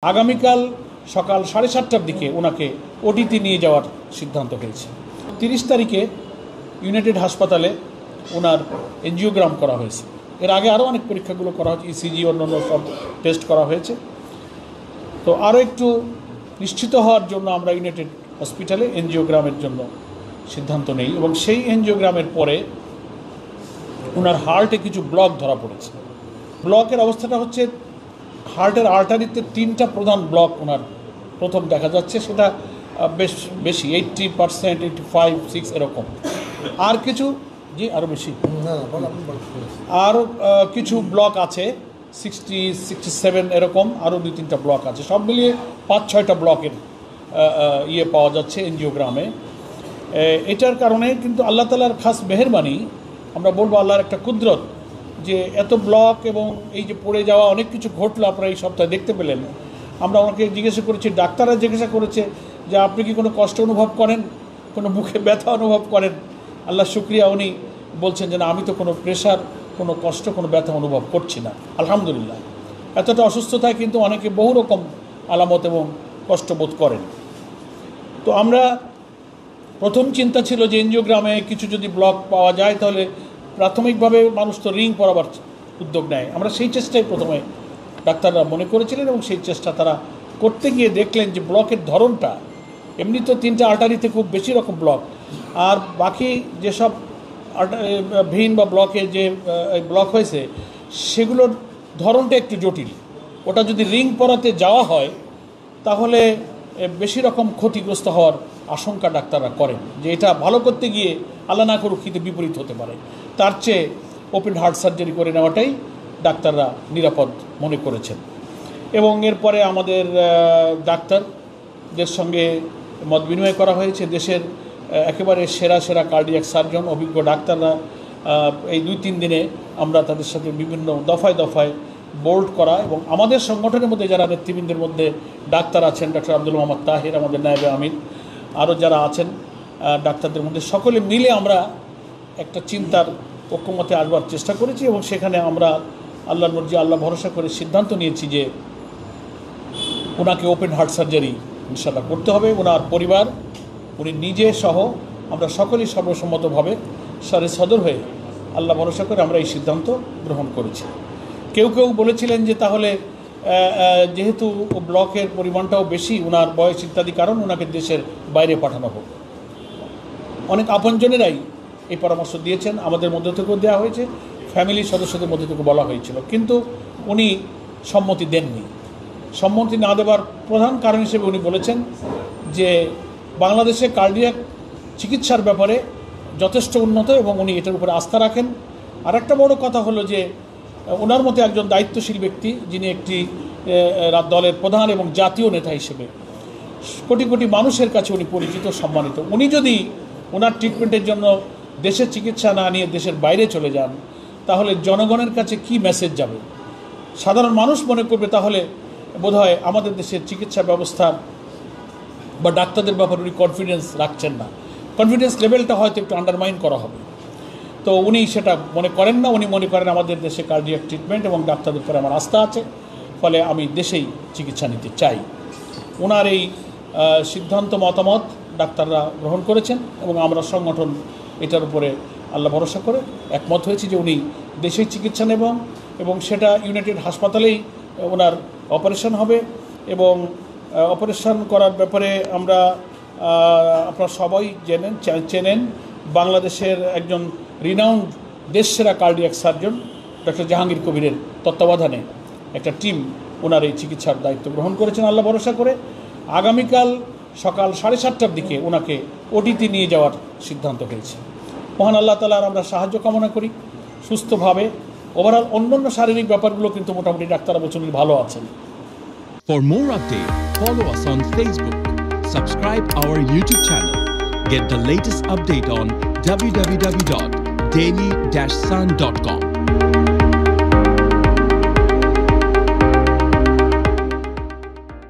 আগামীকাল সকাল 7:30টার দিকে ওনাকে ওটিতে নিয়ে যাওয়ার সিদ্ধান্ত হয়েছে। 30 তারিখে ইউনাইটেড হাসপাতালে ওনার এনজিওগ্রাম করা হয়েছে। এর আগে আরও অনেক পরীক্ষাগুলো করা হয়েছে, ইসিজি অন্যান্য সব টেস্ট করা হয়েছে। তো আরও একটু নিশ্চিত হওয়ার জন্য আমরা ইউনাইটেড হসপিটালে এনজিওগ্রামের জন্য সিদ্ধান্ত নেই এবং সেই এনজিওগ্রামের পরে ওনার হার্টে কিছু ব্লক ধরা পড়েছে। ব্লকের অবস্থাটা হচ্ছে হার্টের আর্টারিতে 3টা প্রধান ব্লক ওনার প্রথম দেখা যাচ্ছে, সেটা বেশ বেশি 80%, 85, 6 এরকম। আর কিছু আরও বেশি আরও কিছু ব্লক আছে 60, 67 এরকম, আরও 2-3টা ব্লক আছে। সব মিলিয়ে 5-6টা ব্লকের পাওয়া যাচ্ছে এনজিওগ্রামে। এটার কারণে কিন্তু আল্লাহ তাআলার খাস মেহেরবানি, আমরা বলবো আল্লাহর একটা কুদরত, যে এত ব্লক এবং এই যে পড়ে যাওয়া অনেক কিছু ঘটলো আপনারা এই সপ্তাহে দেখতে পেলেন। আমরা ওনাকে জিজ্ঞাসা করেছি, ডাক্তাররা জিজ্ঞাসা করেছে যে আপনি কি কোনো কষ্ট অনুভব করেন, কোনো মুখে ব্যথা অনুভব করেন? আল্লাহ শুকরিয়া, উনি বলছেন যে না, আমি তো কোনো প্রেশার, কোনো কষ্ট, কোনো ব্যথা অনুভব করছি না, আলহামদুলিল্লাহ। এতটা অসুস্থতায় কিন্তু অনেকে বহু রকম আলামত এবং কষ্ট বোধ করেন। তো আমরা প্রথম চিন্তা ছিল যে এনজিওগ্রামে কিছু যদি ব্লক পাওয়া যায় তাহলে প্রাথমিকভাবে মানুষ তো রিং পরাবার উদ্যোগ নেয়। আমরা সেই চেষ্টাই প্রথমে ডাক্তাররা মনে করেছিলেন এবং সেই চেষ্টা তারা করতে গিয়ে দেখলেন যে ব্লকের ধরনটা, এমনি তো 3টা আর্টারিতে খুব বেশি রকম ব্লক, আর বাকি যেসব ভেইন বা ব্লকে যে ব্লক হয়েছে সেগুলোর ধরনটা একটু জটিল। ওটা যদি রিং পরাতে যাওয়া হয় তাহলে বেশি রকম ক্ষতিগ্রস্ত হওয়ার আশঙ্কা ডাক্তাররা করেন, যে এটা ভালো করতে গিয়ে আল্লাহ না করুক কিন্তু বিপরীত হতে পারে। তার চেয়ে ওপেন হার্ট সার্জারি করে নেওয়াটাই ডাক্তাররা নিরাপদ মনে করেছেন। এবং এরপরে আমাদের ডাক্তারদের সঙ্গে মত বিনিময় করা হয়েছে। দেশের একেবারে সেরা সেরা কার্ডিয়াক সার্জন, অভিজ্ঞ ডাক্তাররা এই 2-3 দিনে আমরা তাদের সাথে বিভিন্ন দফায় দফায় বোর্ড করা, এবং আমাদের সংগঠনের মধ্যে যারা নেতৃবৃন্দের মধ্যে ডাক্তার আছেন, ডক্টর আব্দুল মোহাম্মদ তাহির, আমাদের নায়েবে আমির, আরও যারা আছেন ডাক্তারদের মধ্যে, সকলে মিলে আমরা একটা চিন্তার ঐক্যমতে আসবার চেষ্টা করেছি এবং সেখানে আমরা আল্লাহর মর্জি, আল্লাহ ভরসা করে সিদ্ধান্ত নিয়েছি যে ওনাকে ওপেন হার্ট সার্জারি ইনশাআল্লাহ করতে হবে। ওনার পরিবার, উনি নিজে সহ আমরা সকলেই সর্বসম্মতভাবে সারে সদর হয়ে আল্লাহ ভরসা করে আমরা এই সিদ্ধান্ত গ্রহণ করেছি। কেউ কেউ বলেছিলেন যে তাহলে যেহেতু ব্লকের পরিমাণটাও বেশি, ওনার বয়স ইত্যাদি কারণ ওনাকে দেশের বাইরে পাঠানো হোক। অনেক আপনজনেরাই এই পরামর্শ দিয়েছেন, আমাদের মধ্য থেকেও দেওয়া হয়েছে, ফ্যামিলির সদস্যদের মধ্যে থেকে বলা হয়েছিল, কিন্তু উনি সম্মতি দেননি। সম্মতি না দেওয়ার প্রধান কারণ হিসেবে উনি বলেছেন যে বাংলাদেশে কার্ডিয়াক চিকিৎসার ব্যাপারে যথেষ্ট উন্নত এবং উনি এটার উপরে আস্থা রাখেন। আর একটা বড় কথা হলো যে ওনার মতো একজন দায়িত্বশীল ব্যক্তি, যিনি একটি দলের প্রধান এবং জাতীয় নেতা হিসেবে কোটি কোটি মানুষের কাছে উনি পরিচিত, সম্মানিত, উনি যদি ওনার ট্রিটমেন্টের জন্য দেশের চিকিৎসা না নিয়ে দেশের বাইরে চলে যান তাহলে জনগণের কাছে কি মেসেজ যাবে? সাধারণ মানুষ মনে করবে তাহলে বোধহয় আমাদের দেশের চিকিৎসা ব্যবস্থা বা ডাক্তারদের ব্যাপারে উনি কনফিডেন্স রাখছেন না, কনফিডেন্স লেভেলটা হয়তো একটু আন্ডারমাইন করা হবে। তো উনি সেটা মনে করেন না। উনি মনে করেন আমাদের দেশে কার্ডিয়াক ট্রিটমেন্ট এবং ডাক্তারদের উপরে আমার আস্থা আছে, ফলে আমি দেশেই চিকিৎসা নিতে চাই। ওনার এই সিদ্ধান্ত মতামত ডাক্তাররা গ্রহণ করেছেন এবং আমরা সংগঠন এটার উপরে আল্লাহ ভরসা করে একমত হয়েছি যে উনি দেশেই চিকিৎসা নেবেন এবং সেটা ইউনাইটেড হাসপাতালেই ওনার অপারেশন হবে। এবং অপারেশন করার ব্যাপারে আমরা আপনারা সবাই চেনেন বাংলাদেশের একজন রিনাউন্ড দেশসেরা কার্ডিয়াক সার্জন ডক্টর জাহাঙ্গীর কবিরের তত্ত্বাবধানে একটা টিম ওনার এই চিকিৎসার দায়িত্ব গ্রহণ করেছেন আল্লাহ ভরসা করে। আগামীকাল সকাল 7:30টার দিকে ওনাকে ওটিতে নিয়ে যাওয়ার সিদ্ধান্ত হয়েছে। মহান আল্লাহ তাআলার আমরা সাহায্য কামনা করি সুস্থভাবে। ওভারঅল অন্যান্য শারীরিক ব্যাপারগুলো কিন্তু মোটামুটি ডাক্তাররা বলছেন ভালো আছেন। For more updates, follow us on Facebook, subscribe our YouTube channel, get the latest update on www.daily-sun.com.